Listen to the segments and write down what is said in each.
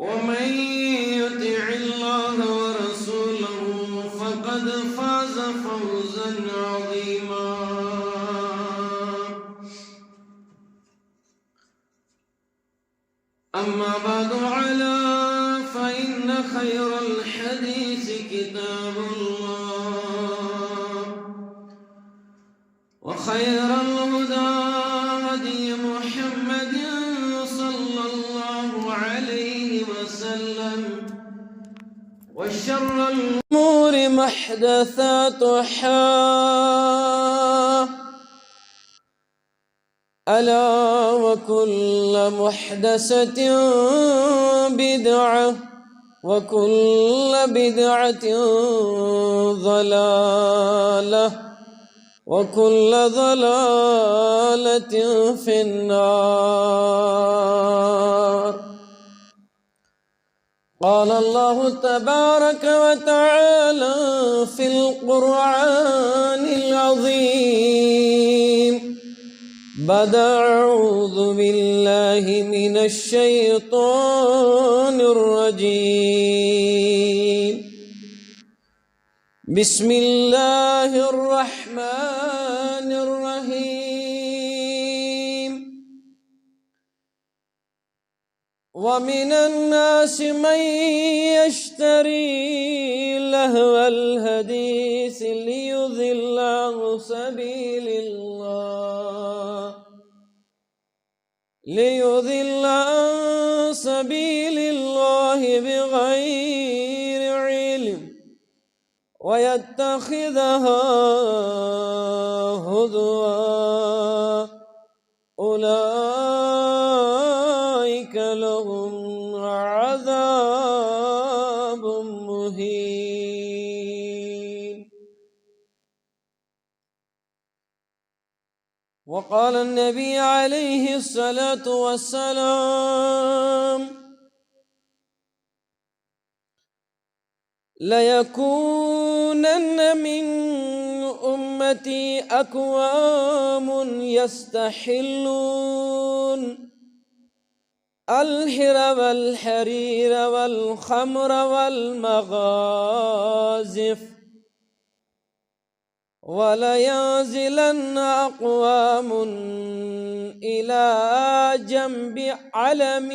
ومن يطع الله ورسوله فقد فاز فوزا عظيما أما بعد فإن خير الحديث كتاب الله وخير الهدى هدي محمد صلى الله عليه وسلم وشر الأمور محدثاتها ألا وكل محدثة بدعة وكل بدعة ضلالة وكل ضلالة في النار. قال الله تبارك وتعالى في القرآن العظيم بعد أعوذ بالله من الشيطان الرجيم بسم الله الرحمن الرحيم ومن الناس من يشتري لهو الحديث ليضل عن سبيل الله بغير علم ويتخذها هزوا أولئك لهم عذاب مهين. وقال النبي عليه الصلاة والسلام ليكونن من أمتي أقوام يستحلون الحر والحرير والخمر والمغازف ولينزلن أقوام إلى جنب علم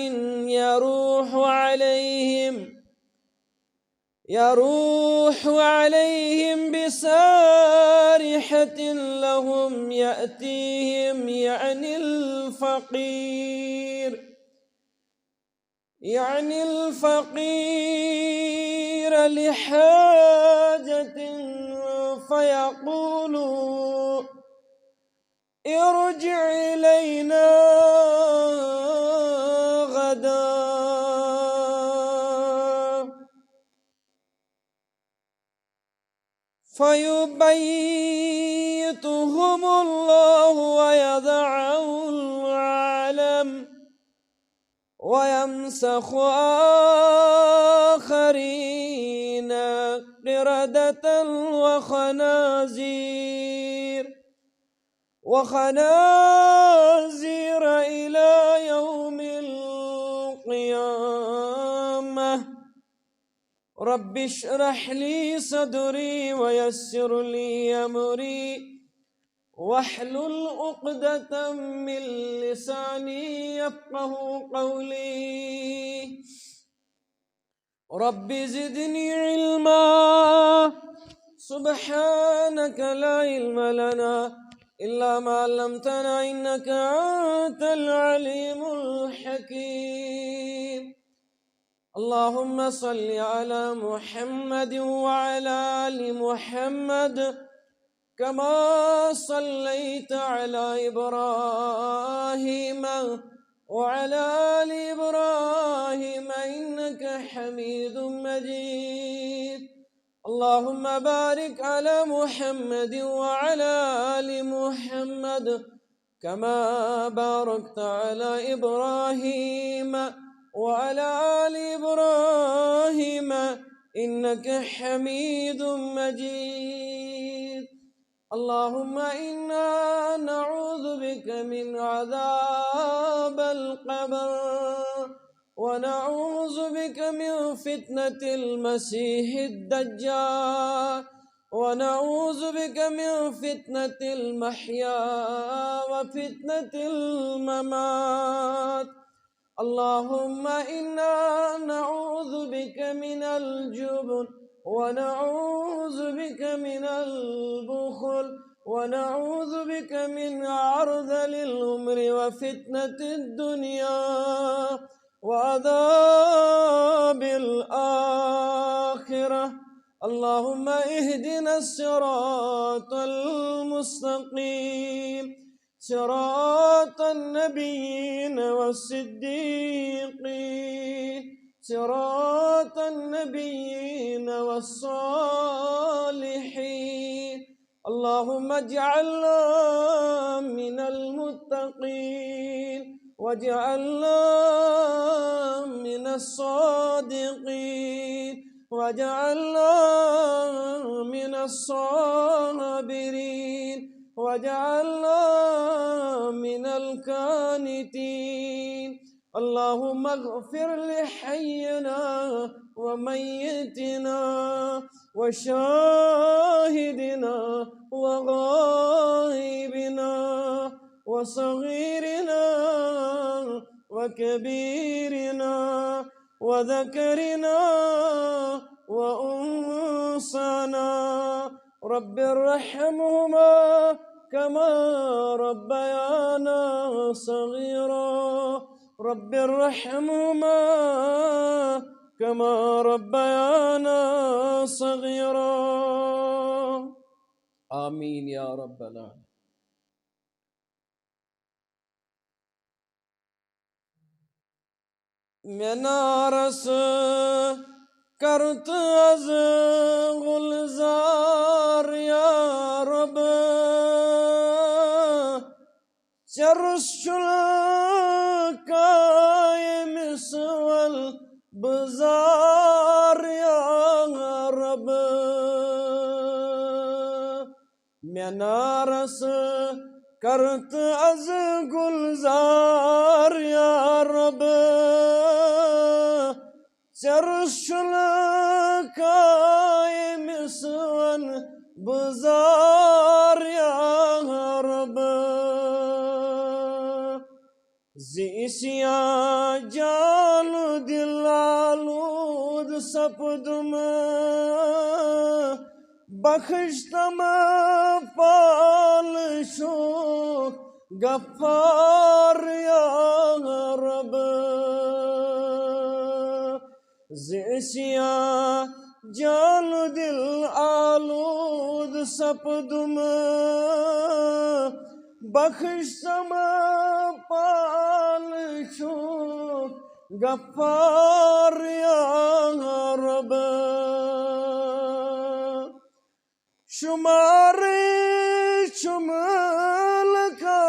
يروح عليهم بسارحة لهم يأتيهم يعني الفقير لحاجة فيقول ارجع إلينا غدا فيبيتهم الله ويضع العلم ويمسخ آخرين قردة وخنازير إلى يوم القيامة. رب اشرح لي صدري ويسر لي أمري واحلل عقدة من لساني يفقه قولي رب زدني علما سبحانك لا علم لنا إلا ما علمتنا إنك أنت العليم الحكيم اللهم صل على محمد وعلى آل محمد كما صليت على إبراهيم وعلى آل إبراهيم إنك حميد مجيد اللهم بارك على محمد وعلى آل محمد كما باركت على إبراهيم وعلى آل إبراهيم إنك حميد مجيد اللهم إنا نعوذ بك من عذاب القبر ونعوذ بك من فتنة المسيح الدجال ونعوذ بك من فتنة المحيا وفتنة الممات اللهم إنا نعوذ بك من الجبن ونعوذ بك من البخل ونعوذ بك من عرذل الأمر وفتنة الدنيا وعذاب الآخرة اللهم اهدنا الصراط المستقيم صراط النبيين والصديقين صراط النبيين والصالحين اللهم اجعلنا من المتقين واجعلنا من الصادقين واجعلنا من الصابرين واجعلنا من القانتين اللهم اغفر لحينا وميتنا وشاهدنا وغائبنا وصغيرنا وكبيرنا وذكرنا وأنثانا رب ارحمهما كما ربيانا صغيرا رب ارحمهما كما ربيانا صغيرا آمين يا رب العالمين منارس کرت از گلزار یا رب چرشل قائم سوال بزار یا رب منارس کرت از گلزار یا رب چرشل قائم سوان بزار یا رب زیسیا جالو دلالود سپدم بخشتم پالشو غفار یا رب زیسیا جالو دل آلود سپدم بخشتم پالشو غفار یا رب شمار شمال کا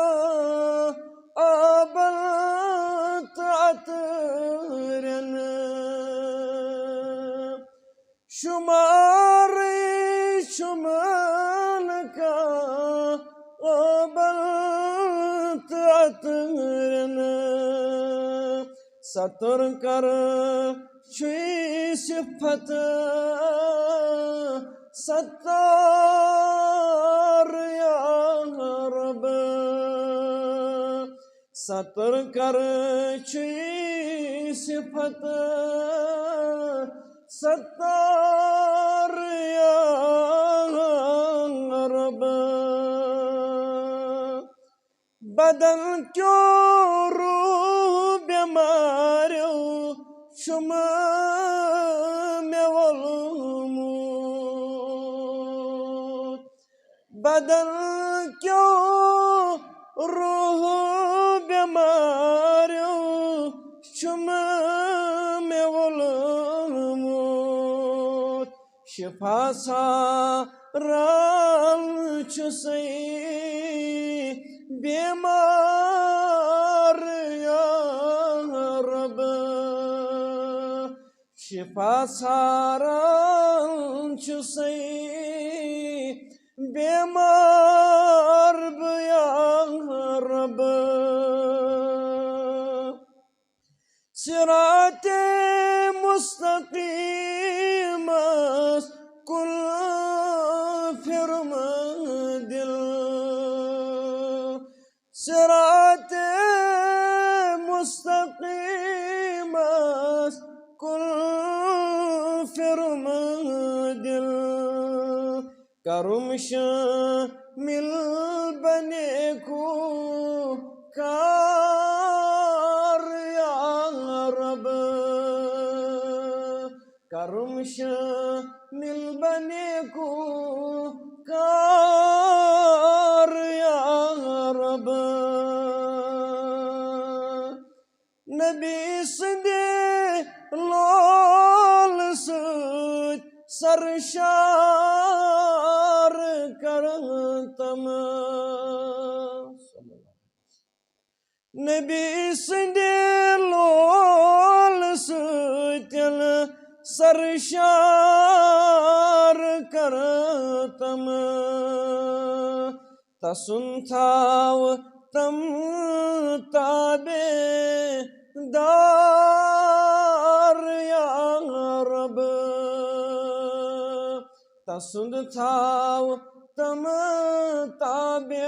آبت عطرن شمار شمال کا آبت عطرن ستر کر شوی صفت ستار یا رب ستر کر چھی صفت ستار یا رب بدن کیوں روح بیماریو شما میں والموت بدن کیوں روح بیماریو شما میں والموت شفا سارال چسی بیمار یا رب شفا سارال چسی بیمار یا رب صراط مستقیم کل فرم دل صراط مستقیم کل فرم دل کرم شامل بنے کو کار یا رب کرم شامل بنے کو کار یا رب نبی سندے لول سوت سرشار کرتم نبی سندے لول سوتل سرشار کرتم تسن تھاو تم تابے دار یا رب تسن تھاو تم تابے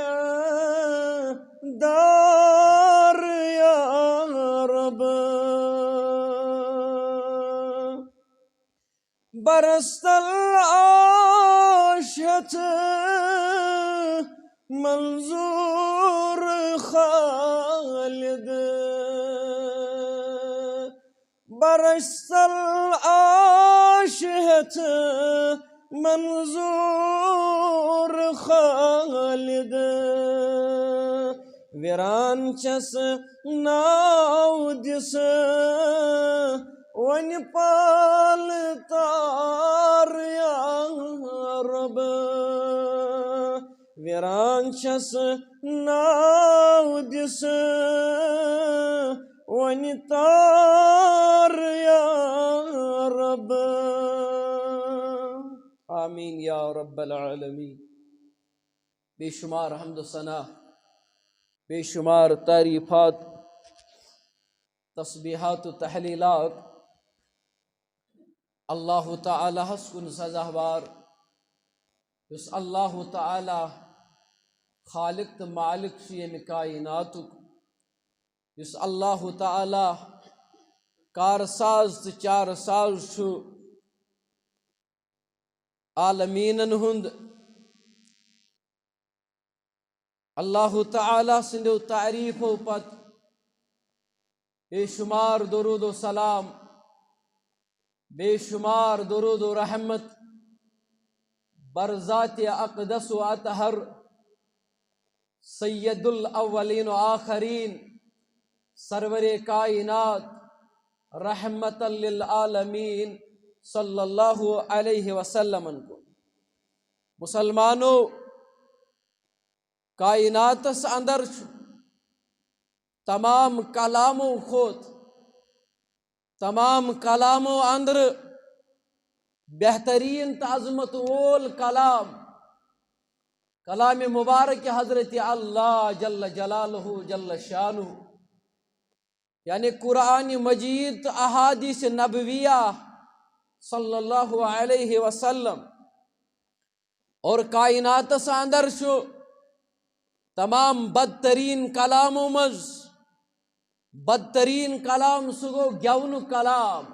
دار یا رب برست العاشت منظور خالد برست العاشت منظور خالد ویران چس ناو دس ون پال تار یا رب ویران چس ناو دس ون تار یا رب آمین یا رب العالمین بے شمار حمد و ثنا بے شمار تعریفات تسبیحات و تحلیلات اللہ تعالی حسکن سزاوار یس اللہ تعالی خالق تو مالک یم کائنات یس اللہ تعالی کار ساز تو چار ساز عالمینن ہند اللہ تعالی سندو تعریف و پت بے شمار درود و سلام بے شمار درود و رحمت برذات اقدس و اطہر سید الاولین و آخرین سرور کائنات رحمت للعالمین صلی اللہ علیہ وسلم کو مسلمانوں کائنات اندر تمام کلاموں کھوت تمام کلاموں اندر بہترین تعظمت وول کلام مبارک حضرت اللہ جل جلالہ جل شانہ یعنی قرآن مجید احادیث نبویہ صلی اللہ علیہ وسلم اور کائنات اندر تمام بدترین کلاموں مز بدترین کلام سہ گو گیون کلام.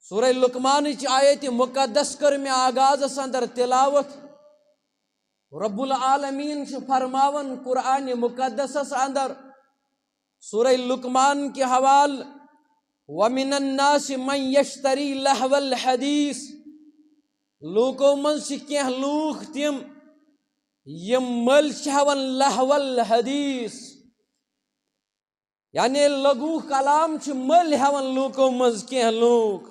سورہ لقمان آیت مقدس کر میں آغازس اندر تلاوت. رب العالمین فرماون قرآن مقدس اندر سورہ لقمان کے حوال وَمِنَ النَّاسِ مَنْ يَشْتَرِي لَهْوَ الْحَدِيثِ. لوکو من کینٛہہ لوٗکھ تِم یم مٔلۍ چھِ ہٮ۪وان لہو الحدیث، یعنی لغو کلام چھِ مٔلۍ ہٮ۪وان لوٗکو منٛز کینٛہہ لوٗکھ.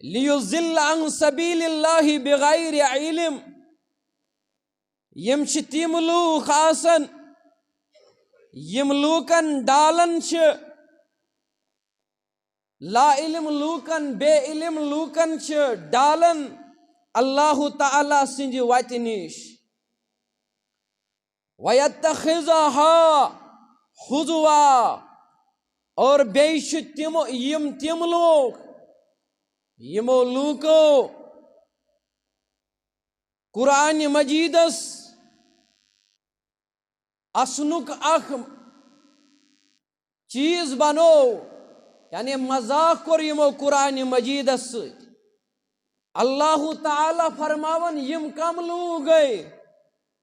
لِیُضِلَّ عَن سَبِیلِ اللہِ بِغَیرِ عِلم. یم چھِ تِم لوٗکھ آسان یم لوٗکن ڈالان چھِ لا علم لوٗکن بے علم لوٗکن چھِ ڈالان اللہ تعالیٰ سٕنٛدِ وتہِ نِش. وَیَتَّخِذَہا ہُزُوا. اور بیٚیہِ چھِ یم تِم لوٗکھ یمو لوٗکو قرآن مجیدس اسنُک اکھ چیز بنو، یعنی مذاق کوٚر یمو قرآن مجیدس سۭتۍ. اللہ تعالیٰ فرماون یم کم لوگ گئے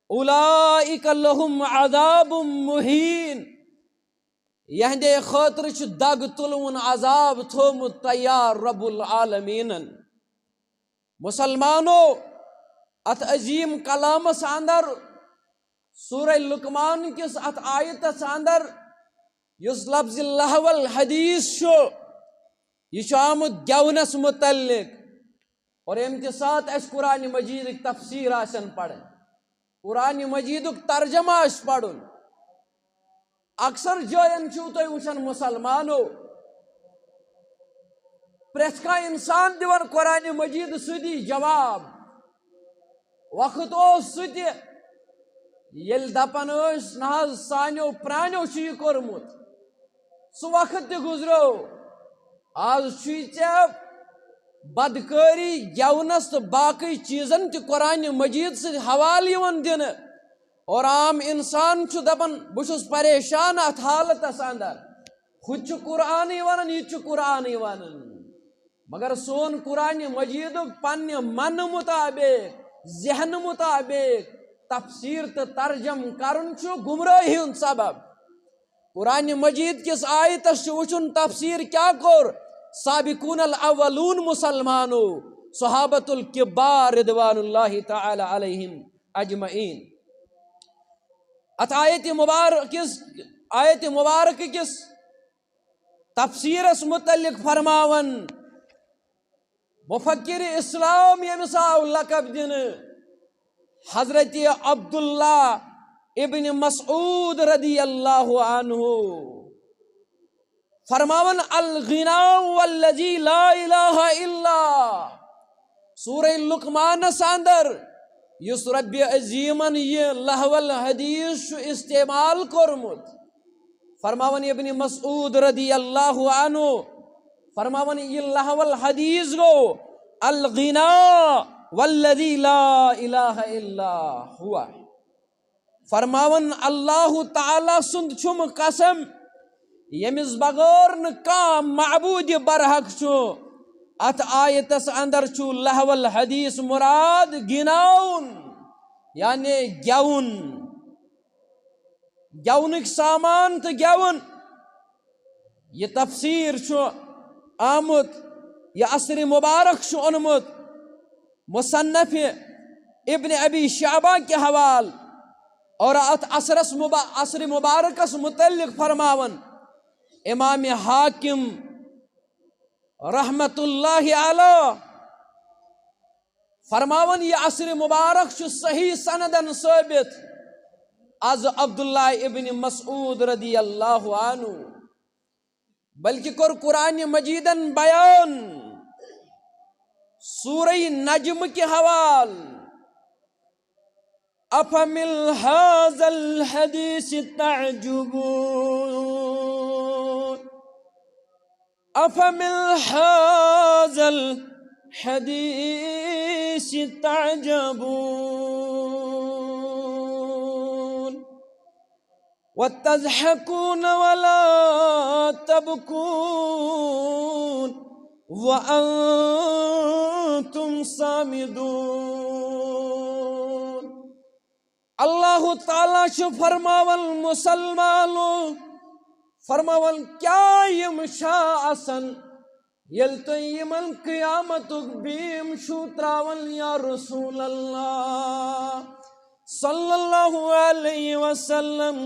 اولئک لہم عذاب مہین. یہندے خاطر چھ دگ تلون عذاب تھومت تیار رب العالمینن. مسلمانو ات عظیم کلامس اندر سورہ لقمان کس ات آیتس اندر یس لفظ لہو الحدیث یہ آمت گیونس متعلق. اور امہ ساتھ اس قرآن مجید تفسیر آسن پڑھن، قرآن مجید ترجمہ آس پڑھن. اکثر جائن چھو تُہۍ وچھان مسلمانو پرٛٮ۪تھ کانٛہہ انسان دِوان قرآن مجید سیدھی جواب. وقت اوس سُہ تہِ ییٚلہِ دپان ٲسۍ نہ حظ سانیو پرٛانیو چھُ یہِ کوٚرمُت، سُہ وقت تہِ گُزریو. آز چھُے ژےٚ بدکاری گیونس تو باقی چیزن تہِ قرآن مجید سے حوالہ یوان دِنہٕ. اور عام انسان چھُ دپان بہٕ چھُس پریشان اتھ حالتس اندر، ہُہ تہِ چھُ قرآنٕے ونان یہِ تہِ چھُ قرآنٕے ونان. مگر سون قرآن مجیدُک پننہِ من مطابق ذہن مطابق تفسیر تو ترجم کرن چھُ گمراہی ہُنٛد سبب. قرآن مجید کس آیتس چھُ وچھُن تفسیر کیا کوٚر. سابقون الاولون مسلمانو صحابت الکبار رضوان اللہ تعالی علیہم اجمعین. ات آیت مبارک کس تفسیرس متعلق فرماون مفکر اسلام یمس آو لقب دن حضرت عبداللہ ابن مسعود رضی اللہ عنہ. فرماون الغنا والذی لا الہ الا. سورہ لقمان اندر یس رب عظیمن یہ لہو الحدیث استعمال کورمت. فرماون ابن مسعود رضی اللہ عنہ فرماون یہ لہو الحدیث گو الغنا والذی لا الہ الا ہوا. فرماون اللہ تعالی سند چھم قسم یمس بغیر نہ معبود برحق چھو. ات آیتس اندر چھو لہو الحدیث مراد گناون یعنی گیون، گیونک سامان تو گیون. یہ تفسیر چھو آمت یہ عصر مبارک چھو اونمت مصنف ابن ابی شعبہ کے حوال. اور ات عصر مبارکس متعلق فرماون امام حاکم رحمت اللہ علیہ فرماون یہ عصر مبارک چھُ صحیح سندن ثابت از عبداللہ ابن مسعود رضی اللہ عنہ. بلکہ کور قرآن مجیدن بیان سورہ نجم کے حوال افمن هذا الحدیث تعجبون افمن هذا الحدیث تعجبون وتضحكون ولا تبكون وأنتم صامدون. اللہ تعالیٰ چھ فرماون مسلمانو، فرماون کیا یم شا آسن یل تُہۍ یمن قیامتک بیم چھو تراون یا رسول اللہ صلی اللہ علیہ وسلم.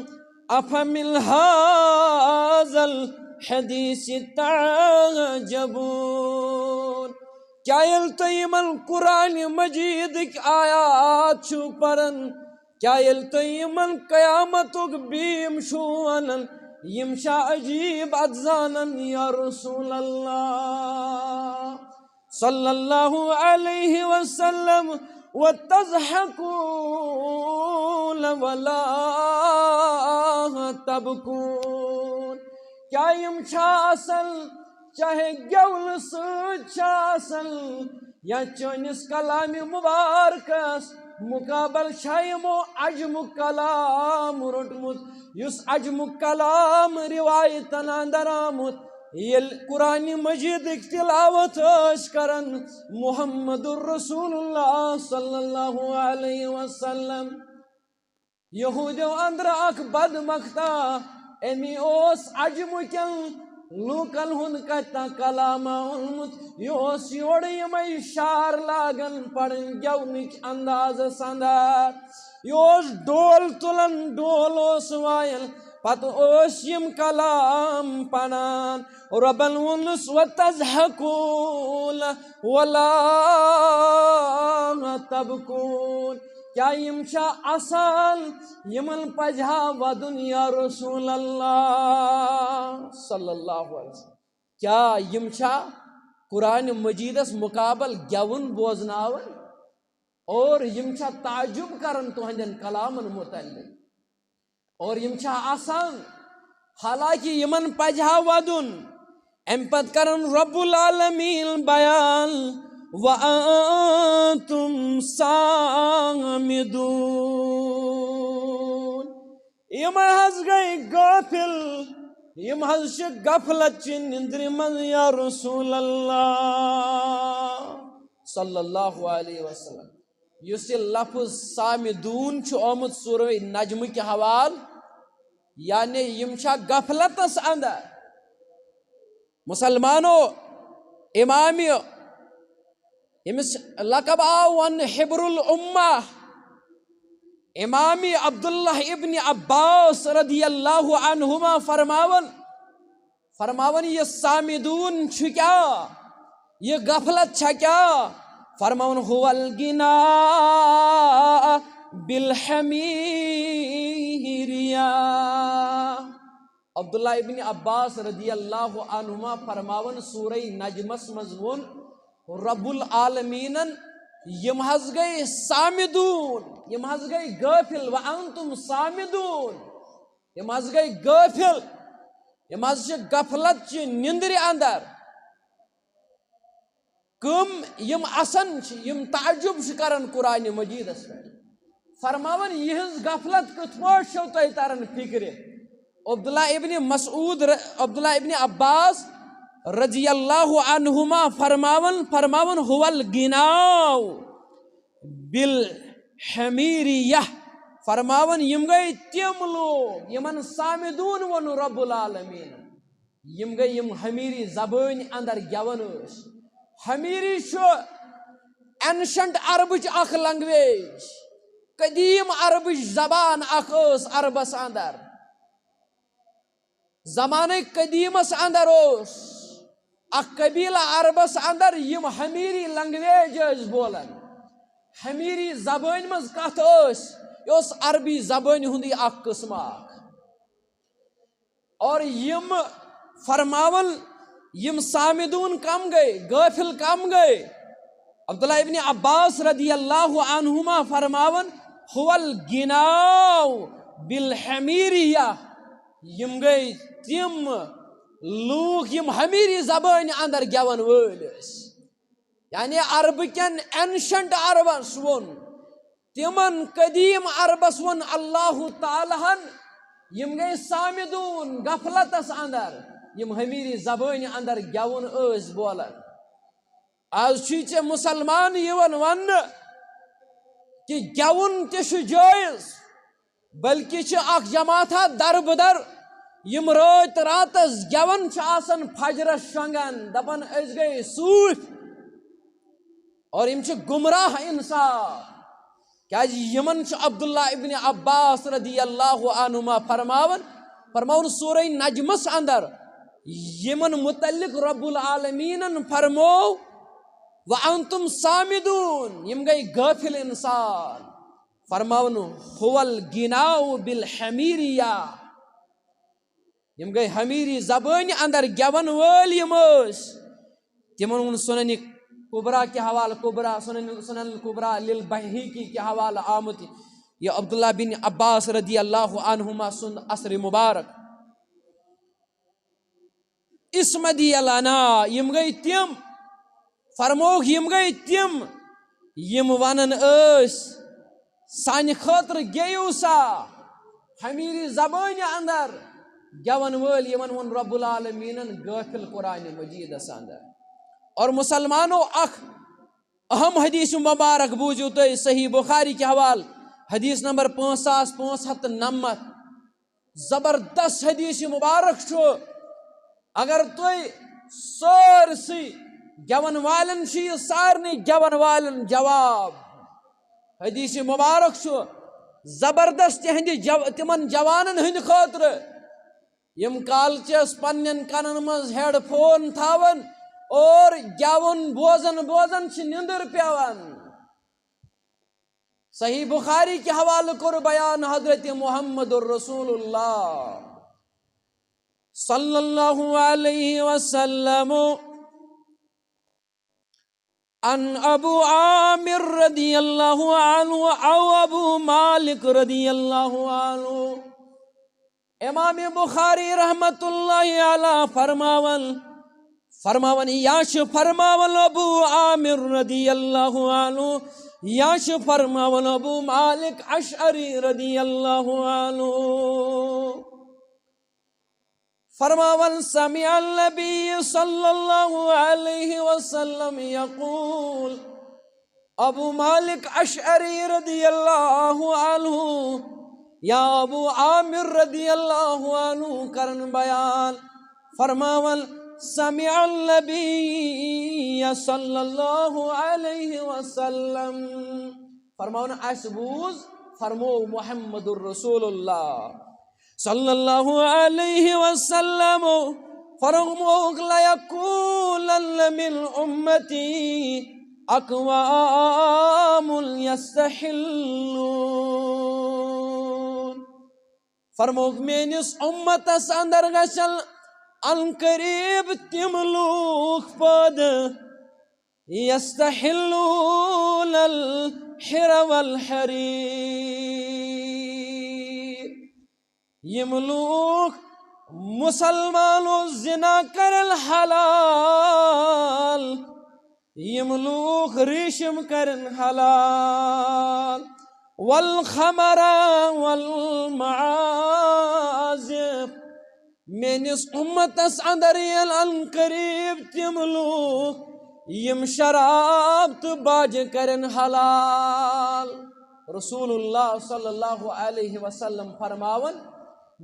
افمن هذا الحدیث تعجبون. کیا یل تُہۍ یمن قرآن مجید آیات چھو پرن، کیا یل تُہۍ یمن قیامتک بیم چھو ونن یم شا عجیب اتزانن یا رسول اللہ صلی اللہ علیہ وسلم. وتضحكون ولا تبكون. کیا یم چھا اصل چاہے گیون سۭتۍ چھا اصل یا چٲنِس کلامِ مبارکس مقابل چھا یمو عجمُک کلام روٚٹمُت، یُس عجمُک کلام روایتن اندر آمُت یل قرآن مجیدک تلاوت ٲسۍ کران محمد الرسول اللہ صلی اللہ علیہ وسلم. یہودیو اندر اکھ بدمختہ امی اوس عجمکین لوکن ہند کتا کلامہ اونمت، یہ اوس یور یمے شار لاگن پڑن گیونک انداز اندر، یہ اوس ڈول تلن ڈول اوس وائل پتہ اوس یم کلام پنان. ربن ونس وتضحكون ولا تبكون. کیا یم چھا اصل یمن پجہا ودن یا رسول اللہ صلی اللہ علیہ وسلم. کیا یم چھا قرآن مجیدس مقابل گیون بوزناون اور یم چھا تعجب کرن تہندین کلامن متعلق اور یم چھا آسان. حالانکہ یمن پجہا ودن ام پت کرن رب العالمین بیان وَأَنْتُمْ صَامِدُونَ. یم حض گئی غافل، یم حض چھ غفلت چھ نندر من یا رسول اللہ صلی اللہ علیہ وسلم. یس یہ لفظ صامدون چھ آمد سورہ نجم کے حوال، یعنی یم چھا غفلتس اندر. مسلمانو امامی یمس لقب آو ون حبر الامہ امامی عبداللہ ابن عباس رضی اللہ عنہما فرماون یہ صامدون چھ کیا، یہ غفلت چھا کیا؟ فرماون هو الغناء بالحمیریا. عبداللہ ابن عباس رضی اللہ عنہما فرماون سورہ نجمس مضمون رب العالمین یم حض گئی صامدون، یم حض گئی غافل. وانتم صامدون، یم حض گئی غافل، یم حض چھ غفلت چھ نندر اندر. کم یم اسن چھ یم تعجب چھ کرن قرآن مجیدس پہ. فرماون یہز غفلت کت پٲٹھۍ چھو تۄہہِ تران فکر. عبداللہ ابن عباس رضی اللہ عنہما فرماون هو الغناء بالحمیریہ. فرماون یم گئی تم لوگ یمن صامدون ون رب العالمین، یم گئی یم حمیری زبان اندر گیون اس. حمیری چھ اینشنٹ عربچ اخ لنگویج، قدیم عربچ زبان اخ اس عربس اندر. زمانہ قدیمس اندر اس اخ قبیلہ عربس اندر یم حمیری لنگویج اس بولن، حمیری زبان مز کت اس، یہ اس عربی زبان ہندی اخ قسم اخ. اور یم فرماون یم صامدون کم گئے، غافل کم گئے. عبداللہ ابن عباس رضی اللہ عنہما فرماون هو الغناء بالحمیریہ. یم گئی تم لوگ یم حمیری زبان اندر گیون ول، یعنی عرب کن اینشنٹ عربس ون، تمن قدیم عربس ون اللہ تعالیٰ یم گئی سامدون غفلتس اندر یم حمیری زبانی اندر گیون اس بولن آز چھ مسلمان یون ون کہ گیون تہ جائز بلکہ چھ اخ جماعتہ در بدر یم رات راتس گیون آسان فجرس شنگان دپان اس گئی صوف اور یم چھ گمراہ انسان کیا یمن چھ عبداللہ ابن عباس رضی اللہ عنہما فرماون سورہ نجمس اندر یمن متعلق رب العالمین فرمو وانتم سامدون یم گئی غافل انسان فرماون هو الغناء بالحمیریہ یم گئی حمیری زبان اندر گیون ول یم تمن سنن کبرا کے حوالہ کبرا سنن کبرا للبیہقی کے حوالہ آمت یہ عبداللہ بن عباس رضی اللہ عنہما سن اثر مبارک اسمدی لنا یم گئی تم فرموک یم گئی تم یم ونن اس سان خاطر گیو سا حمیری زبان اندر گیون ول یمن ون رب العالمین غافل قرآن مجید اندر اور مسلمانوں اخ اہم حدیث مبارک بوجھو تو صحیح بخاری کے حوال حدیث نمبر 5590 زبردست حدیث مبارک چھو اگر تو سارسی گیون والن سارنی گیون والن جواب حدیث مبارک چھو زبردست تمن جوانن ہند خاطر یم کالچس پنن کنن مز ہیڈ فون تھاون اور گیون بوزن چھ نندر پیوان صحیح بخاری کے حوالہ کر بیان حضرت محمد الرسول اللہ صلی اللہ علیہ وسلم ان ابو عامر رضی اللہ عنہ او ابو مالک رضی اللہ عنہ امام بخاری رحمت اللہ علیہ فرماون یاش فرماون ابو عامر رضی اللہ عنہ یاش فرماون ابو مالک اشعری رضی اللہ عنہ فرماون سمع النبی صلی اللہ علیہ وسلم یقول ابو مالک اشعری رضی اللہ عنہ یا ابو عامر رضی اللہ عنہ کرن بیان فرماون سمع النبی صلی اللہ علیہ وسلم فرماون اسبوز فرمو محمد الرسول اللہ صلی اللہ علیہ وسلم فرموک لیکولن من امتی اقوام یستحلون فرموک مینس امتس اندر گشل ان قریب تم لوگ پد یستحلون الحر والحریر یم لوگ مسلمانو زنا کرن حلال یم لوگ ریشم کرن حلال والخمر والمعازف مینس امتس اندر یل ان قریب تم لوگ یم شراب تو باج کرن حلال رسول اللہ صلی اللہ علیہ وسلم فرماون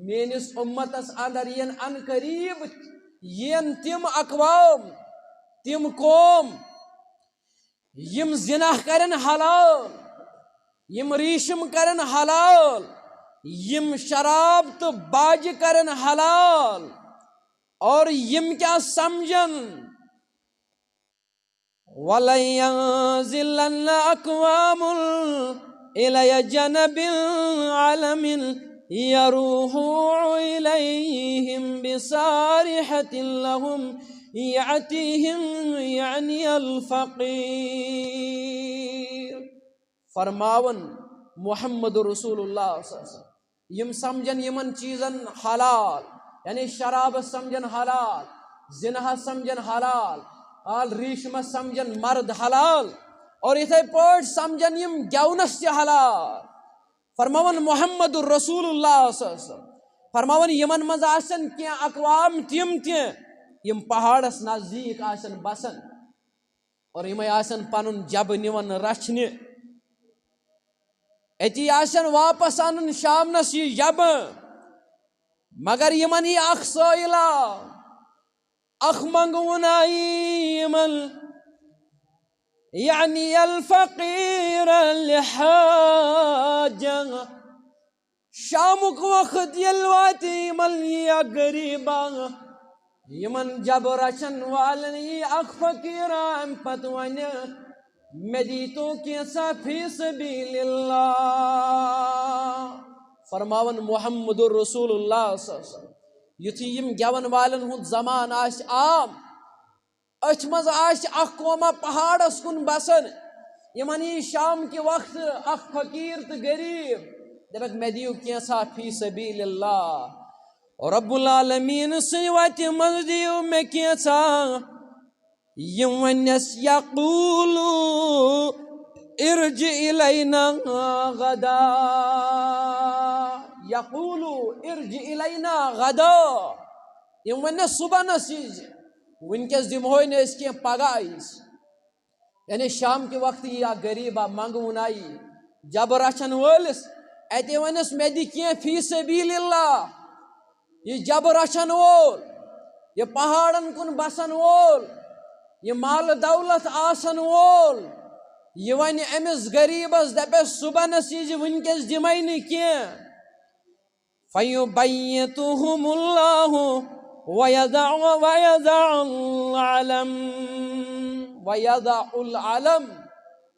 مینس امتس اندر ین ان قریب ین تم اقوام تم قوم یم زنا کرن حلال یم ریشم کرن حلال یم شراب تو باج کرن حلال اور یم کیا سمجھن وَلَيَنزِلَنَّ أَقْوَامٌ إِلَيَ جَنَبِ الْعَلَمِ يَرُوحُ إِلَيْهِمْ بِصَارِحَةٍ لَهُمْ يَعْتِيهِمْ يَعْنِي الْفَقِيرِ فرماون محمد رسول اللہ صلی اللہ علیہ وسلم یم سمجھن یمن چیزن حلال یعنی شراب سمجھن حلال زنا سمجھن حلال آل ریشم سمجھن مرد حلال اور اتھے پوٹ سمجھن یم گیونس حلال فرماون محمد الرسول اللہ صلی اللہ علیہ وسلم فرماون یمن مز آسن کی اقوام تم یم پہاڑس نزدیک آسن بسن اور یمے آسن پنن جب نون رچھنہ اتی آسن واپس انن شامنس یہ جب مگر یمن یہ اخ سائلہ اخ منگون آئی یمن یعنی الفقیر الحاجہ شامک وقت یلواتی یمن یا غریبا یمن جب رچن والن یہ اخ فقیر ام پتوان میں دیتو کیسا فی سبیل اللہ فرماون محمد رسول اللہ صلی اللہ علیہ وسلم یتھی یم گیون والن ہند زمان آس عام اچھ مز آس اخ قوما پہاڑس کن بسن یمن یہ شام کے وقت اخ فقیر تو غریب دپک میں دیو کیسا فی سبیل اللہ رب العالمین سنوات مز دیو میں کیسا یم ونس یقولو ارجع الینا غدا یقولو ارجع الینا غدا یم ونس صبح نسیج ونکس دمہوئی نے اس کی پگہ آئیس یعنی شام کے وقت یہ غریبہ منگون آئی جب رچن ولس ایتے ونس میں دی کیا فی سبیل اللہ یہ جب رچن وول یہ پہاڑن کن بسن وول یہ مال دولت آسن وول یہ ون امس غریبس دپس صبح نسیج ونکس دمائی نی کی فیبیتہم اللہ ویضع العلم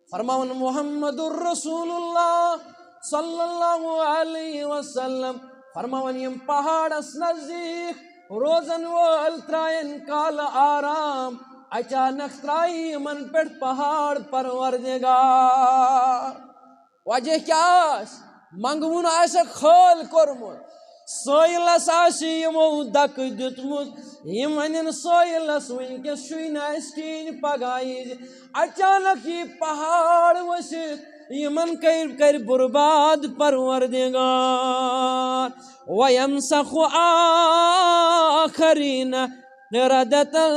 فرماون محمد الرسول اللہ صلی اللہ علیہ وسلم فرماون یم پہاڑس نزدیک روزن وول ترائن کال آرام اچانک ترائی من پیٹ پہاڑ پروردگار وجہ کیا منگون آسا خال کورمت سوئلس آسی یمو دک دتمت یم ونن سوئلس ونکس شوین اسکین پگائیز اچانک یہ پہاڑ وسط یمن کر برباد پروردگار ویمسخ آخرین ردتا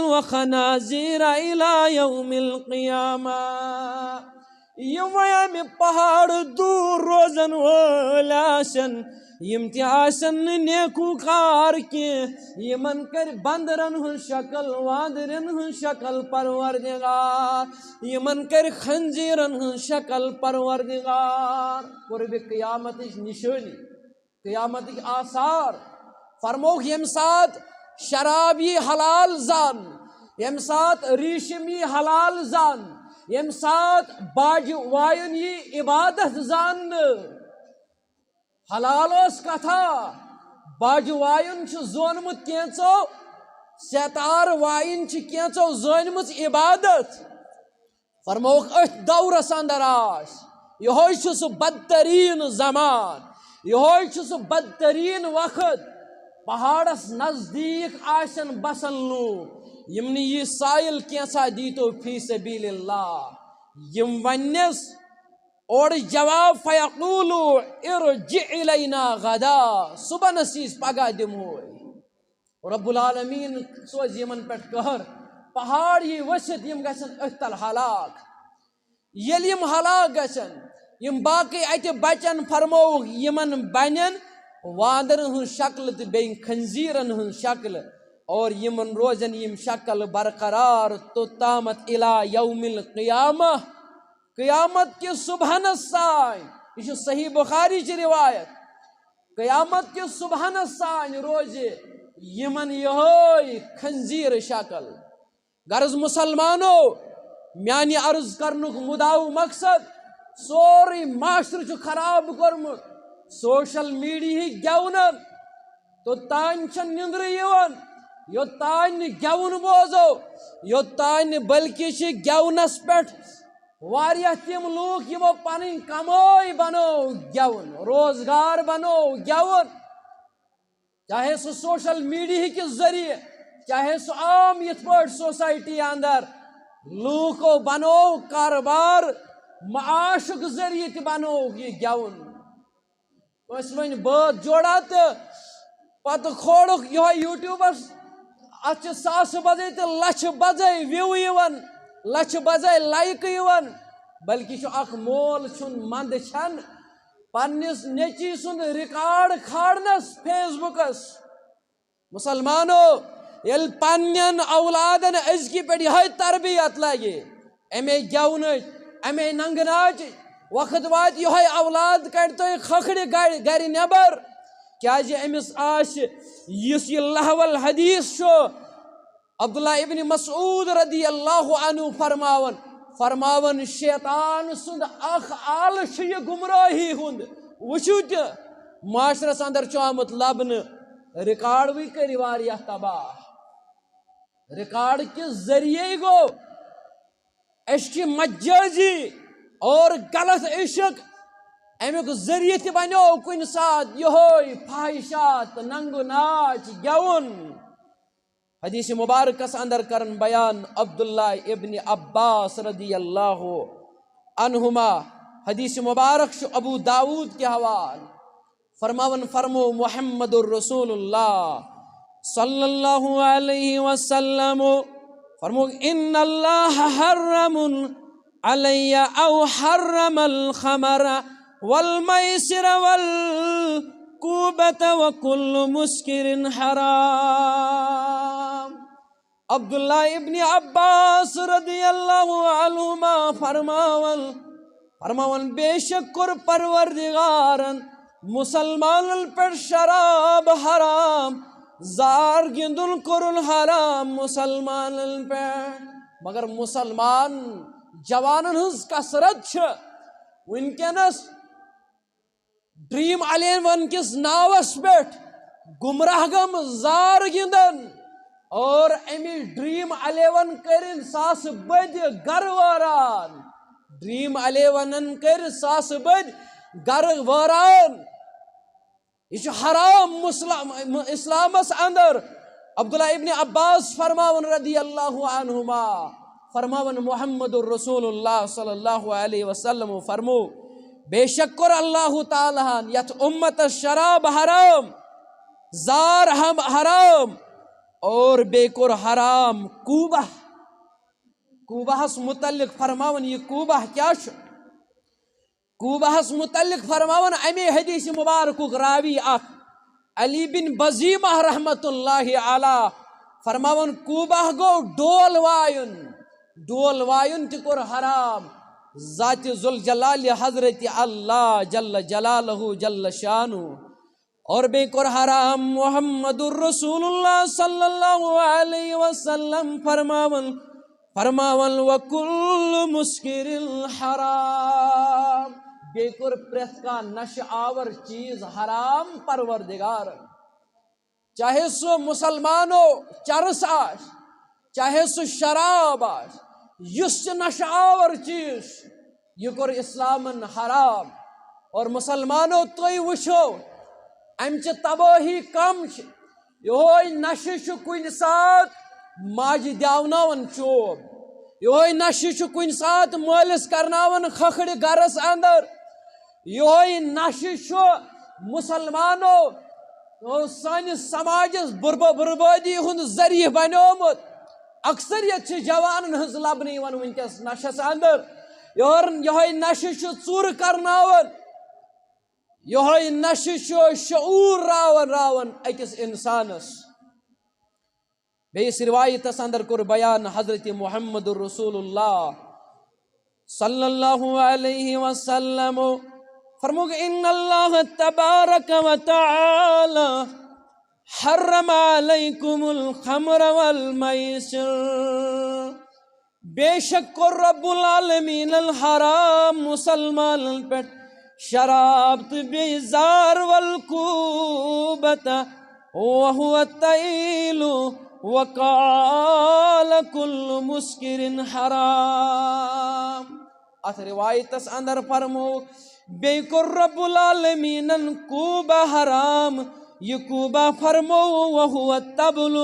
وخنازیر الى یوم القیامہ یم ویم پہاڑ دور روزن والاشن یم تی آسن نیکو کار کی یمن کر بندرن ہن شکل واندرن ہن شکل پروردگار یمن کر خنزیرن ہن شکل پروردگار قرب قیامت نشانی قیامت آثار فرموک یم ساتھ شرابی حلال زان یم ساتھ ریشمی حلال زان یم ساتھ باج وائن یہ عبادت زان حلال اس کتھا باج وائن چھ زونمت کینچو ستار وائن چھ کینچو زونمت عبادت فرموک ات دورس اندر آس یہ چھ سو بدترین زمان یہ چھ سو بدترین وقت پہاڑس نزدیک آسن بسن لوگ یمنی یہ سائل کیسا دیتو فی سبیل اللہ یم ونس اور جواب فیقولو ارجع الینا غدا صبح نسیز پگہ دموئی رب العالمین سوز یمن پیٹ کہر پہاڑ یہ وسط یم گسن اتل ہلاک یل یم ہلاک گسن یم باقی ات بچن فرمو یمن بنن واندرن ہن شکل تو بین خنزیرن ہن شکل اور یمن روزن یم شکل برقرار تو تامت الى یوم القیامہ قیامت کے صبحن سائن یہ صحیح بخاری چی روایت قیامت کے صبحن سائن روزے یمن یہ خنزیر شکل غرض مسلمانو میانی عرض کرنک مداو مقصد سوری معاشر چو خراب کرمت سوشل میڈیا ہی گیونن تو تان چھن نندر یون یو تان گیون بوزو یو تان بلکہ چھ گیونس پیٹھ واریہ تم لوگ یہ پن کمائی بنو گیون روزگار بنو گیون چاہے سو سوشل میڈیا کے ذریعے چاہے سو عام یت پٹ سوسائٹی اندر لوکو بنو کاروبار معاش کے ذریعے تہ بنو یہ گیون ون بات جوڑا تو پتہ کھوڑک یہ یوٹیوبس ات ساس بجے تو لچھ بجے ویو یوان لچھ بجے لائک یوان بلکہ اخ مول چھن مند چھن پنس نیچی سند ریکارڈ کھاڑنس فیس بکس مسلمانو یل پنن اولادن ازکی پہ یہ تربیت لگے امی گون امی ننگ ناچ وقت وات یہ اولاد کڑ تو کھکھڑ گر نبر کیا امس آس یہ لہو الحدیث شو عبداللہ ابن مسعود رضی اللہ عنہ فرماون شیطان سند اخ آل یہ گمراہی ہند وچو تہ معاشرس اندر آمت لبن ریکارڈ بھی کری واریاہ تباہ ریکارڈ کے ذریعے گو عشق مجازی اور غلط عشق امیک ذریعہ تہ بنو کن سات یہ فاحشات ننگ ناچ گون حدیث مبارکس اندر کرن بیان عبداللہ ابن عباس رضی اللہ عنہما حدیث مبارک شو ابو داود کے حوال فرمو محمد الرسول اللہ صلی اللہ علیہ وسلم فرمو ان اللہ حرم علی او حرم الخمر والمیسر والکوبت وکل مسکر حرام عبداللہ ابن عباس رضی اللہ عنہما فرماون بے شکر پروردگارن مسلمان پر شراب حرام زار گندن کرن حرام مسلمان پر مگر مسلمان جوانن ہز کسرت ونکس ڈریم 11 کس ناوس پہ گمراہ گم زار گندن اور امی ڈریم 11 کرن ساس بد گر واران ڈریم 11 کر ساس بد گر واران یہ حرام اسلامس اندر عبداللہ ابن عباس فرماون رضی اللہ عنہما فرماون محمد الرسول اللہ صلی اللہ علیہ وسلم فرمو بے شکر اللہ تعالیٰ یت امت شراب حرام زار ہم حرام اور بے کور حرام کوبہ کوبہس متعلق فرماون یہ کوبہ کیا کوبہس متعلق فرماون امی حدیث مبارک راوی اخ علی بن بزیمہ رحمت اللہ علیہ فرماون کوبہ گو ڈول وائن تکر حرام ذات ذوالجلال حضرت اللہ جل جلالہ جل شانہ اور بے کر حرام محمد الرسول اللہ صلی اللہ علیہ وسلم فرماون وکل مسکر حرام بے کر پرت کا نش آور چیز حرام پروردگار چاہے سو مسلمانو چرس آش چاہے سو شراب آش یس نش آور چیز یہ کر اسلامن حرام اور مسلمانو توئی وشو امچ تباہی کم یہ نشہ کن سات ماج دیوناون چوب یہ نشہ کن سات مالس کرناون کھکھڑ گرس اندر یہ نشہ مسلمانو سانس سماجس بربادی ہند ذریعہ بنومت اکثریت جوانن ہز لبنہ ونکس نشس اندر یہ نشہ ژور کرناون یہ نشہ شعور راون اکس انسانس بیس روایتس اندر کور بیان حضرت محمد الرسول اللہ صلی اللہ علیہ وسلم فرموگ ان اللہ تبارک و تعالی حرم علیکم الخمر والمیسر بے شک رب العالمین الحرام مسلمان پٹ شراب بیزار والکوبت وهو التیل وقال کل مسکر حرام ات روایتس اندر فرمو بے کر رب العالمین کوبہ حرام یہ کوبہ فرمو وهو التبل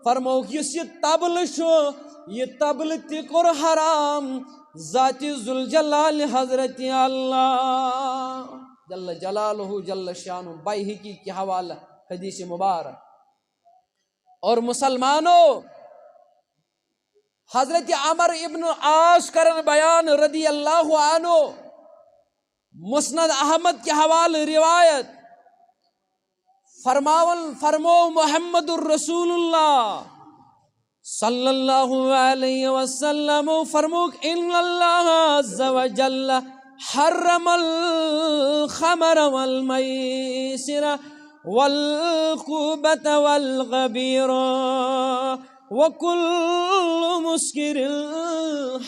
فرمو یس یہ تبل شو یہ تبل تکر حرام ذات ذوالجلال حضرت اللہ جل جلالہ جل شانہ، بیہقی کے حوالہ حدیث مبارک۔ اور مسلمانوں، حضرت عمر ابن عاص کرن بیان رضی اللہ عنہ، مسند احمد کے حوالہ روایت، فرمو محمد الرسول اللہ صلی اللہ علیہ وسلم، فرموک ان اللہ عز و جل حرم الخمر والمیسر والقوبۃ والغبیر وکل مسکر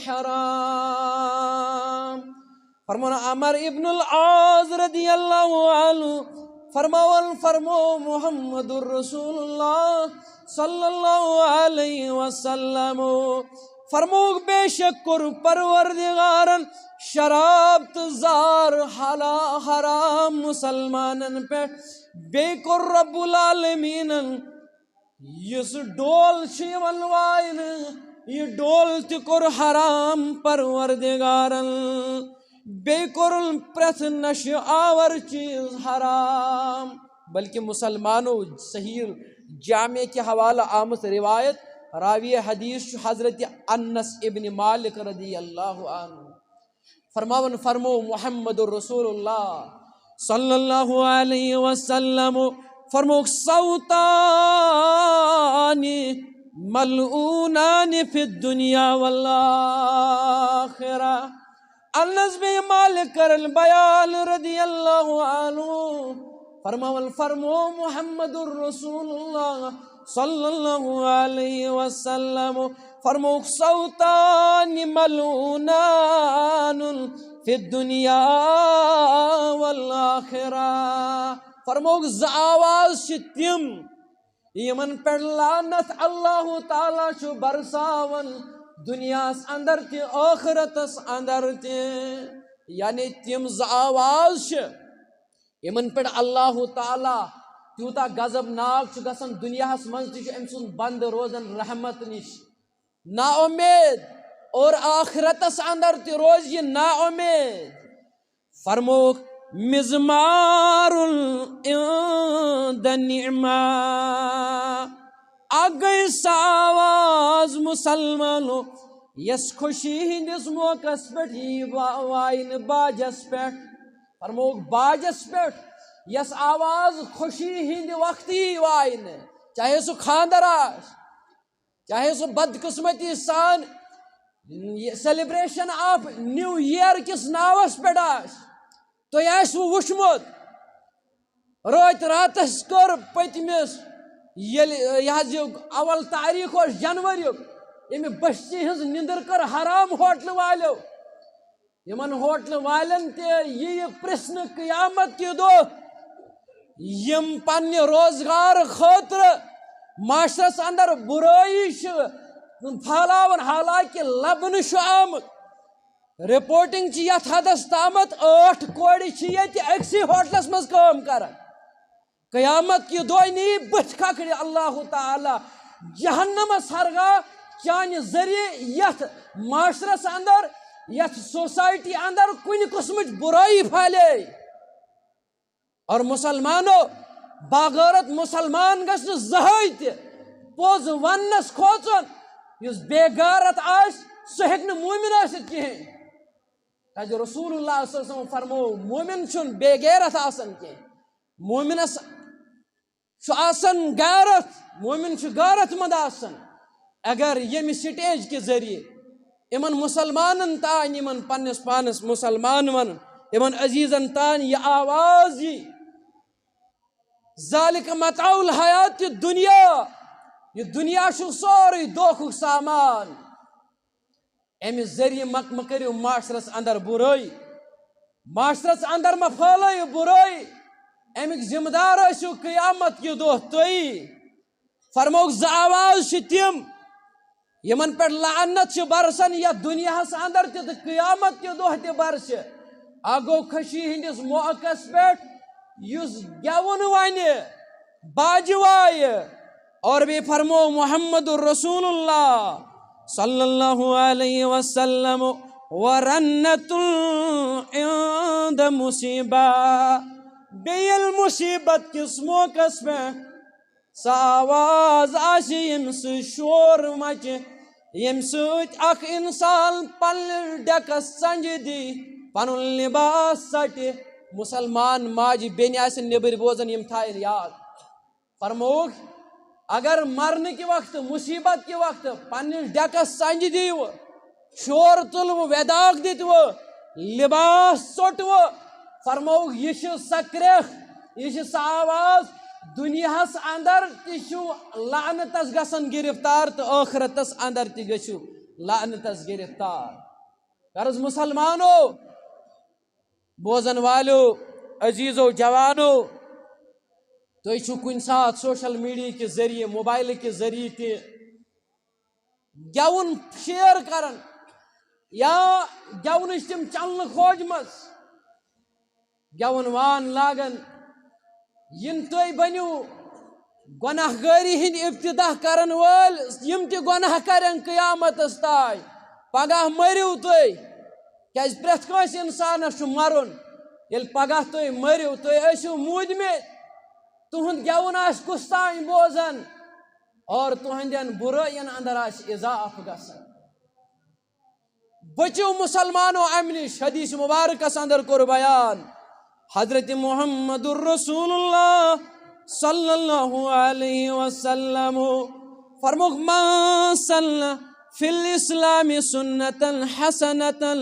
حرام۔ فرمونا عمر ابن العاص رضی اللہ عنہ فرمو محمد الرسول اللہ صلی اللہ علیہ وسلم، فرموک بے شک کر پروردگارن شراب تزار حرام مسلمانن پہ، بے کر رب العالمین یس ڈول شیون وائن، یہ ڈول تکر حرام پروردگارن، بے کرن پرت نش آور چیز حرام۔ بلکہ مسلمانوں صحیح جامع کے حوالہ آمد روایت، راوی حدیث حضرت انس ابن مالک رضی اللہ عنہ، فرمو محمد الرسول اللہ صلی اللہ علیہ وسلم، فرمو صوتان ملعونان فی الدنیا والآخرہ۔ انس بن مالک البیان رضی اللہ عنہ فرمو محمد الرسول اللہ صلی اللہ علیہ وسلم، فرمو صوتان ملعونان فی الدنیا والآخرہ، فرمو آواز تم یمن پر لعنت اللہ تعالیٰ چھو برساون، دنیا اندر تی آخرتس اندر تی، یعنی تم آواز یمن پر اللہ تعالیٰ تیوتا غضب ناک گژھان، دنیا من ام سن بند روزن رحمت نش نا امید، اور آخرتس اندر تی روز یہ نا امید۔ فرموک مزمار عند نعمہ، آگئی ساواز مسلمانو یس خوشی ہندس موقع پہ وائن باجس پہ، فرموک باجس پہ یس آواز خوشی ہند وقتی وائن، چاہے سو خاندر آس، چاہے سو بدقسمتی سان سیلیبریشن آف نیو ایئر کس ناوس پہ آس، تو یہ وچمت روت راتس کر پتمس یہ اول تاریخ جنوری ام بستی ہز نندر کر حرام ہوٹل والو، یمن ہوٹل والن تے یہ پرسن قیامت کے دو یم پنہ روزگار خاطر معاشرس اندر برائی پھالاون، حالانکہ لبن آمت رپورٹنگ یت حدس تامت 8 کوڑ اکسی ہوٹلس مز کام کران، قیامت کی دو نی بت کھکڑ اللہ تعالی جہنم ہرگاہ چانہ ذریعہ یت معاشرس اندر یت سوسائٹی اندر کن قسمچ برائی پھالے۔ اور مسلمانوں، باغیرت مسلمان گژھن زہائی تہ پوز ونس کھوژن، یس بے غیرت آس سہ ہیکہ مومن ٲسِتھ کہین، تاکہ رسول اللہ صلی اللہ علیہ وسلم فرمو مومن چھن بے غیرت آسن کی، مومنس آسن غیرت، مومن غیرت مند آسن۔ اگر یم سٹیج کے ذریعے امن مسلمانن تان امن پنس پانس مسلمان ون امن عزیزن تان یہ آواز یہ ذالک متاع الحیات الدنیا، یہ دنیا سوری دھوکھک سامان، امہ ذریعہ مہ کریو معاشرس اندر برائی، معاشرس اندر مہ پھیلائیو برائی، امیک ذمہ دار ٲسِو قیامت کے دۄہ تُہی۔ فرموک زٕ آواز چھِ تِم یمن پہ لعنت برسن یا دنیا اندر تہ قیامت کے دۄہ تہ برسہ، اکھ گوٚو خوشی ہندس موقع پہ یس گیون ونہ باجہ وایہ، اور بی فرمو محمد الرسول اللہ صلی اللہ علیہ وسلم، ورنت عند مصیبہ بیل مصیبت کس موقع پہ سا آواز آسی یم سے شور مچ یم سوچ اخ انسان پنل ڈکس سنج دی پنن لباس سٹی مسلمان ماجی بین آسن نبر بوزن یم تھائن یاد فرموک اگر مرنے کے وقت مصیبت کے وقت پنل ڈکس سنج دیو شور تلو وداغ دیتو لباس ژوٹو فرموک یہ سکریخ یہ سا آواز دنیاس اندر تشو لعنتس گسن گرفتار تو آخرتس اندر تی گشو لعنتس گرفتار غرض مسلمانو بوزن والو عزیزو جوانو تو چھو کن ساتھ سوشل میڈیا کے ذریعے موبائل کے ذریعے تے گیون شیئر کرن یا گیونش تم چلن کھوج مز گیون وان لاگن ین تھی بنو گناہ گاری ہند ابتدا کرن ول یم تی گناہ کرن قیامتس تائ پگہ مرو تھی کیاز پریت کانس انسانس چھ مرن یل پگہ تھی مرو تھی ٲسِو موٗدمٕتۍ تہند گیون آس کس تان بوزن اور تہندین برائین اندر آس اضاف گژھان بچو مسلمانو امہ نش حدیث مبارکس اندر کور بیان حضرت محمد الرسول اللہ صلی اللہ علیہ وسلم فرموک من سن فی الاسلام سنتا حسنتا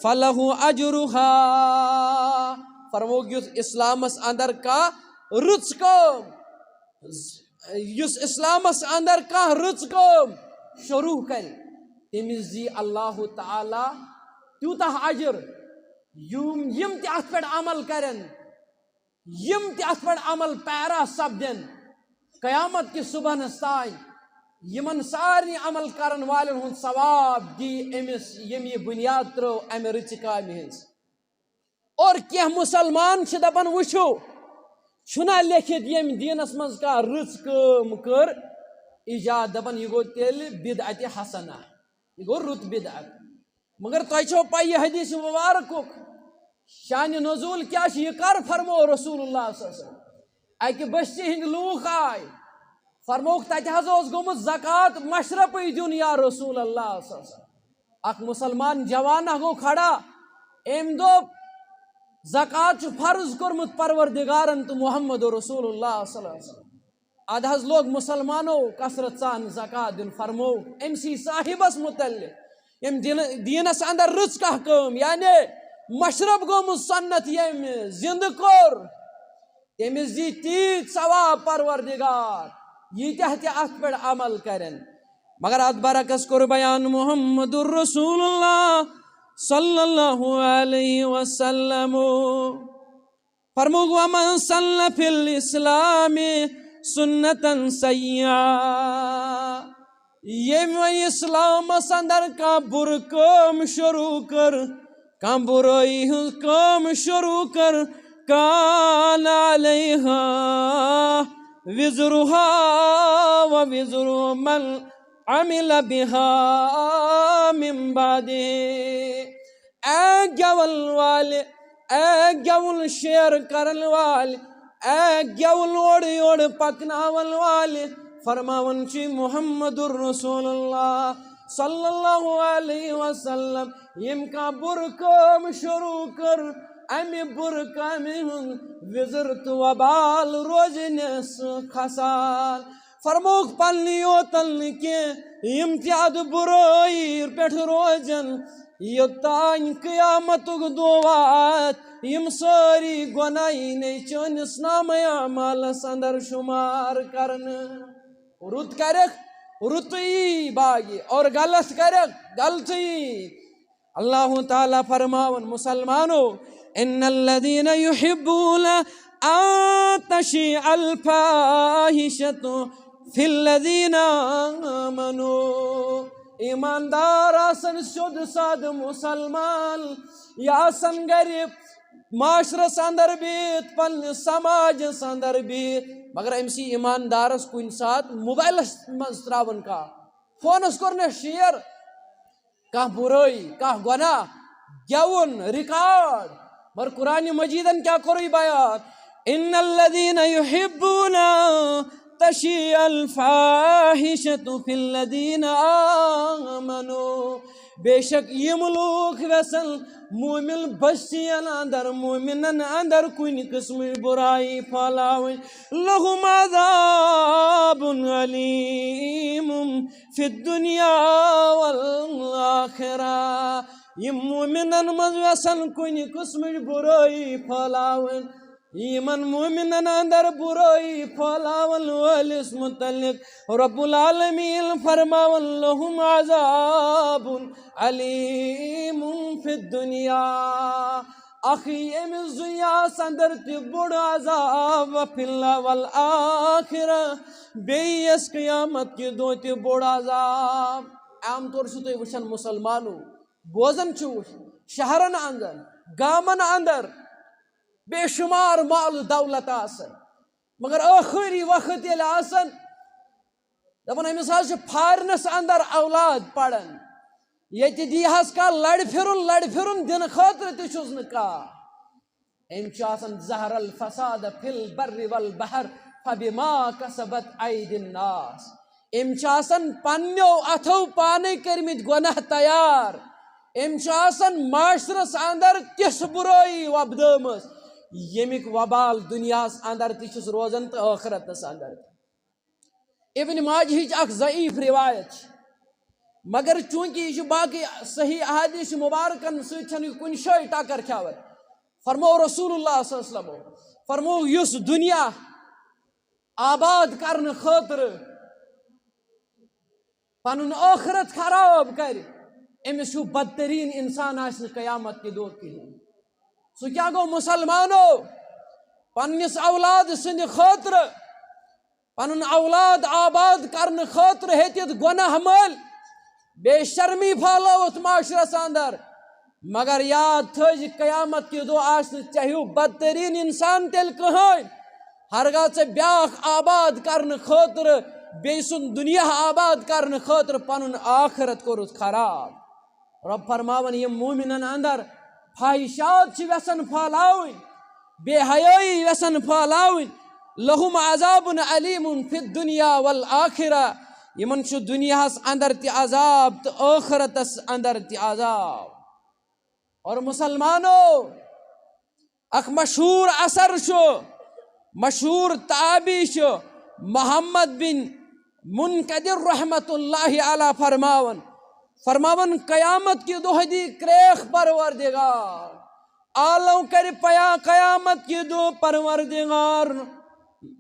فلہ اجرها فرموک یس اسلامس اندر کا رچ کام یس اسلامس اندر کا رچ کام شروع کر تمس دی اللہ تعالی تیوتہ اجر یم تی ات پہ عمل کرن یم تی ات پہ عمل پیرا سپدن قیامت کی صبح تائ یمن سارے عمل کرن والن ہند ثواب دی امس یم یہ بنیاد ترو امہ رچ کامہ ہز اور کیا مسلمان دپان وچھو چھنا لیکھت یم دینس مز کا رچ کام کر ایجاد دپان یہ گو تیل بدعت حسنہ یہ گو رت بدعت مگر تہ چھو پائی یہ حدیث مبارک شان نزول کیا یہ کر فرمو رسول اللہ صلی اللہ علیہ وسلم اکہ بستی ہند لوک آئی فرموک تتہ حض گومت زکات مشرف دن یا رسول اللہ صلی اللہ علیہ وسلم اک مسلمان جوانہ گو کھڑا ام دوپ زکات فرض کورمت پروردگارن تو محمد رسول اللہ صلی اللہ علیہ وسلم اد حض لوگ مسلمانو کثرت سان زکات دن فرمو ام سی صاحبس متعلق یم دینس اندر رچ کہ کام یعنی مشرب گومت سنت یم زند کور تمس دی تیت ثواب پروردگار یہ تہ ات پہ عمل کرن مگر ات برعکس کور بیان محمد الرسول اللہ صلی اللہ علیہ وسلم فرمو ومن صلی فی الاسلام سنتا سیئا یم اسلام اندر کا بر کام شروع کر کم برائی کام شروع کر کان علیہا وزرها و وزر من عمل بها من بعدی اے گول والے اے گول شیئر کرن والے اے گول اوڑ پکناون والے فرماون چی محمد الرسول اللہ صلی اللہ علیہ وسلم یم کا برکام شروع کر امی برکام وزر تو وبال روزنس خسال فرموک پلنیو تلن کے یم تیاد برائی پیٹھ روزن یوتان قیامت دوات یم ساری گنائی نے چونس نام اعمال سندر شمار کرن رت کرک رتئی باغی اور غلط کرک غلطی اللہ تعالی فرماون مسلمانو ان الذين يحبون ان تشيع الفاحشة في الذين آمنوا ایماندار آسن شد ساد مسلمان یا آسن غریب معاشرس اندر بیت پن سماج اندر بیت مگر امسی ایماندارس کن سات موبائلس مز تراون کا فونس کرنے شیئر کان برائی کان گناہ گیون ریکارڈ مگر قرآن مجیدن کیا کوری بیان ان الذين يحبون تشيع الفاحشة في الذين آمنوا بے شک یم لوگ ویسن مومن بستین اندر مومنن اندر کن قسم برائی پھالاویں لہم عذاب علیم فی الدنیا والآخرہ یم مومنن مز ویسن کن قسم برائی پھالاویں ایمن مومنن اندر برائی پھالاون والس متعلق رب العالمین فرماون لہم عذاب علیم فی الدنیا اخی امس دنیا اندر تی بڑ عذاب فی اللہ والآخرہ بیس قیامت کی دو تی بڑ عذاب عام طور سے تو وچھن مسلمانو بوزن چوش شہرن اندر گامن اندر بے شمار مال دولت آسن مگر آخری وقت یل آسن دپن امس حظ پھارنس اندر اولاد پڑن یہ دیہس کا لڑ پھرن دن خاطر تچھس نکا ام آسن ظہر الفساد فی البر والبحر فبما کسبت عید الناس ام آسن پنیو اتھو پانے کرمت گناہ تیار ام آسن معاشرس اندر تس برائی وبدمس یمیک وبال دنیاس اندر تچھس روزن تو آخرتس اندر ابن ماجہ اخ ضعیف روایت مگر چونکہ یہ باقی صحیح احادیث مبارکن ستھن کن شے ٹکر کھاون فرمو رسول اللہ صلی اللہ علیہ وسلم فرمو یس دنیا آباد کرن خاطر پنن آخرت خراب کر امس بدترین انسان آس قیامت کے دور کہین سو کیا گو مسلمانو پنس اولاد سند خاطر پنن اولاد آباد کرن خاطر ہیتت گناہ مل بے شرمی پھالوت معاشرس اندر مگر یاد تھج قیامت کی دو آس چاہیو بدترین انسان تیل کہین ہرگاہ سے بیاخ آباد کرن خاطر بے سن دنیا آباد کرن خاطر پنن آخرت کورت خراب رب فرماون یہ مومنن اندر فاحشات چھ ویسن پھالاوین بے حیائی ویسن پھالاوین لہم عذاب علیم فی الدنیا والآخرہ یمن چھ دنیاس اندر تی عذاب تو آخرتس اندر تی عذاب اور مسلمانو اخ مشہور اثر شو مشہور تعبی شو محمد بن منقدر رحمت اللہ علیہ فرماون قیامت کی دو دی کریخ پروردگار عالم کر پیا قیامت کی دو پروردگار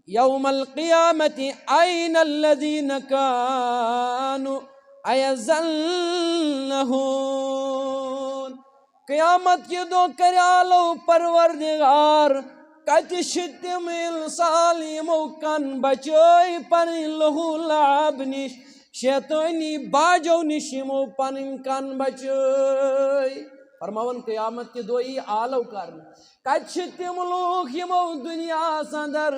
یوم القیامت این الذین کانوا ایزلنہون قیامت کی دو کر عالم پروردگار کت شتم انسان یمو کن بچوئی پر لہو لعب نش شیطانی باجو نشیمو پنن کن بچوئی فرماون قیامت کے دوئی آلو کرن کچھ تم لوگ یمو دنیا سندر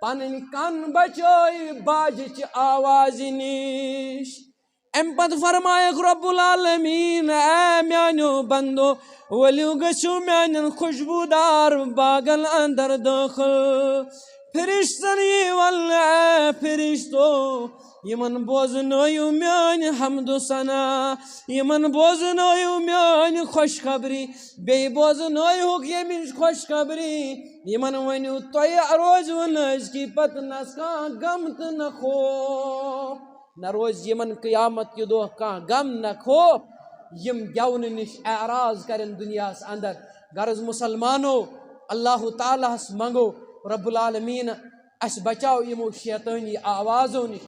پنن کن بچوئی باج چی آواز نش ام پت فرمائے رب العالمین اے میانو بندو ولیو گشو میانن خوشبودار باغن اندر داخل فرشتنی والے فرشتو یمن بوزنویو میان حمد و ثنا یمن بوزنویو میان خوشخبری بے بوزنویو یمن خوشخبری یمن ونیو توی روز و نج کی پت نسکا غمت نخو نہ روز یمن قیامت کی دو کا غم نہ کھو یم گون نش اعراض کرن دنیا اندر غرض مسلمانو اللہ تعالیٰ منگو رب العالمین اس بچاو یمو شیطانی آوازوں نش